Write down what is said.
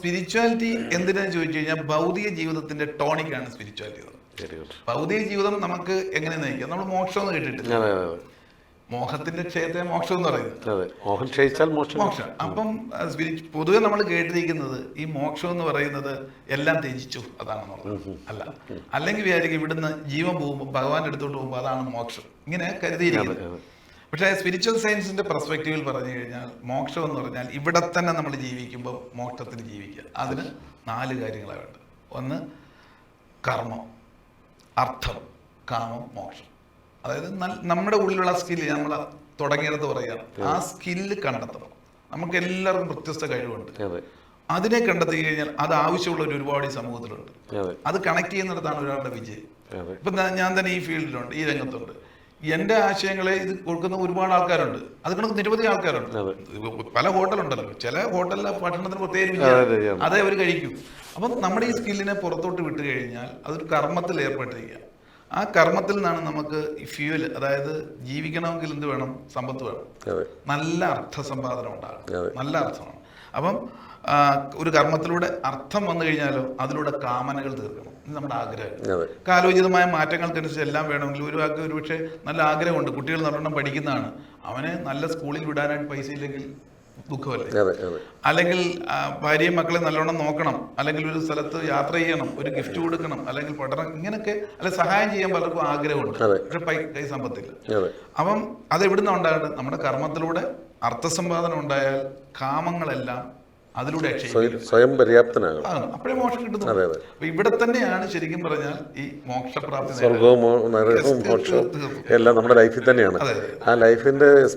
Spirituality എന്തിനാന്ന് ചോദിച്ചു കഴിഞ്ഞാൽ ഭൗതിക ജീവിതത്തിന്റെ ടോണിക്കാണ് സ്പിരിച്വാലിറ്റി. ഭൗതിക ജീവിതം നമുക്ക് എങ്ങനെ നയിക്കാം? നമ്മൾ മോക്ഷം എന്ന് കേട്ടിട്ടില്ല. മോഹത്തിന്റെ ക്ഷയത്തെ മോക്ഷം എന്ന് പറയുന്നത് മോക്ഷം. അപ്പം പൊതുവെ നമ്മൾ കേട്ടിരിക്കുന്നത് ഈ മോക്ഷം എന്ന് പറയുന്നത് എല്ലാം ത്യജിച്ചു അതാണെന്നുള്ളത് അല്ല. അല്ലെങ്കിൽ വിചാരിക്കും ഇവിടുന്ന് ജീവൻ പോകുമ്പോൾ ഭഗവാന്റെ അടുത്തോട്ട് പോകുമ്പോൾ അതാണ് മോക്ഷം, ഇങ്ങനെ കരുതിയിരിക്കുന്നത്. പക്ഷേ സ്പിരിച്വൽ സയൻസിന്റെ പെർസ്പെക്റ്റീവിൽ പറഞ്ഞു കഴിഞ്ഞാൽ മോക്ഷം എന്ന് പറഞ്ഞാൽ ഇവിടെ തന്നെ നമ്മൾ ജീവിക്കുമ്പോൾ മോക്ഷത്തിന് ജീവിക്കുക. അതിന് 4 കാര്യങ്ങളാണ് വേണ്ടത്. ഒന്ന് കർമ്മം, അർത്ഥം, കാമം, മോക്ഷം. അതായത് നമ്മുടെ ഉള്ളിലുള്ള സ്കില്ല് നമ്മൾ തുടങ്ങിയിടത്ത് പറയാം, ആ സ്കില്ല് കണ്ടെത്തണം. നമുക്ക് എല്ലാവർക്കും വ്യത്യസ്ത കഴിവുണ്ട്. അതിനെ കണ്ടെത്തി കഴിഞ്ഞാൽ അത് ആവശ്യമുള്ള ഒരുപാട് ഈ സമൂഹത്തിലുണ്ട്. അത് കണക്ട് ചെയ്യുന്നിടത്താണ് ഒരാളുടെ വിജയം. ഇപ്പൊ ഞാൻ തന്നെ ഈ ഫീൽഡിലുണ്ട്, ഈ രംഗത്തുണ്ട്. എന്റെ ആശയങ്ങളെ ഇത് കൊടുക്കുന്ന ഒരുപാട് ആൾക്കാരുണ്ട്. അത് കണക്ക് നിരവധി ആൾക്കാരുണ്ട്. പല ഹോട്ടലുണ്ടല്ലോ, ചില ഹോട്ടലിലെ ഭക്ഷണത്തിന് പ്രത്യേക അതേ അവർ കഴിക്കും. അപ്പം നമ്മുടെ ഈ സ്കില്ലിനെ പുറത്തോട്ട് വിട്ടു കഴിഞ്ഞാൽ അതൊരു കർമ്മത്തിൽ ഏർപ്പെട്ടിരിക്കുക. ആ കർമ്മത്തിൽ നിന്നാണ് നമുക്ക് ഈ ഫ്യൂവൽ, അതായത് ജീവിക്കണമെങ്കിൽ എന്ത് വേണം? സമ്പത്ത് വേണം. നല്ല അർത്ഥസമ്പാദനം ഉണ്ടാകും, നല്ല അർത്ഥമാണ്. അപ്പം ഒരു കർമ്മത്തിലൂടെ അർത്ഥം വന്നു കഴിഞ്ഞാലോ അതിലൂടെ കാമനകൾ തീർക്കണം. ഇത് നമ്മുടെ ആഗ്രഹം. കാലോചിതമായ മാറ്റങ്ങൾക്കനുസരിച്ച് എല്ലാം വേണമെങ്കിൽ ഒരാൾക്ക് ഒരു പക്ഷേ നല്ല ആഗ്രഹമുണ്ട്, കുട്ടികൾ നല്ലോണം പഠിക്കുന്നതാണ്, അവനെ നല്ല സ്കൂളിൽ വിടാനായിട്ട് പൈസ ഇല്ലെങ്കിൽ ദുഃഖമല്ലേ? അല്ലെങ്കിൽ ഭാര്യയും മക്കളെ നല്ലോണം നോക്കണം, അല്ലെങ്കിൽ ഒരു സ്ഥലത്ത് യാത്ര ചെയ്യണം, ഒരു ഗിഫ്റ്റ് കൊടുക്കണം, അല്ലെങ്കിൽ പഠനം, ഇങ്ങനെയൊക്കെ അല്ലെ സഹായം ചെയ്യാൻ പലർക്കും ആഗ്രഹമുണ്ട്. പക്ഷെ കൈ സമ്പത്തില്ല. അപ്പം അത് എവിടുന്ന ഉണ്ടാകട്ടെ? നമ്മുടെ കർമ്മത്തിലൂടെ അർത്ഥസമ്പാദനം ഉണ്ടായാൽ കാമങ്ങളെല്ലാം അതിലൂടെ സ്വയം പര്യാപ്തനാകും. അപ്പോഴേ മോക്ഷം കിട്ടുന്നു. അപ്പൊ ഇവിടെ തന്നെയാണ് ശരിക്കും പറഞ്ഞാൽ ഈ മോക്ഷപ്രാപ്തി. സ്വർഗവും നരകവും മോക്ഷവും എല്ലാം നമ്മുടെ ലൈഫിൽ തന്നെയാണ്. ആ ലൈഫിന്റെ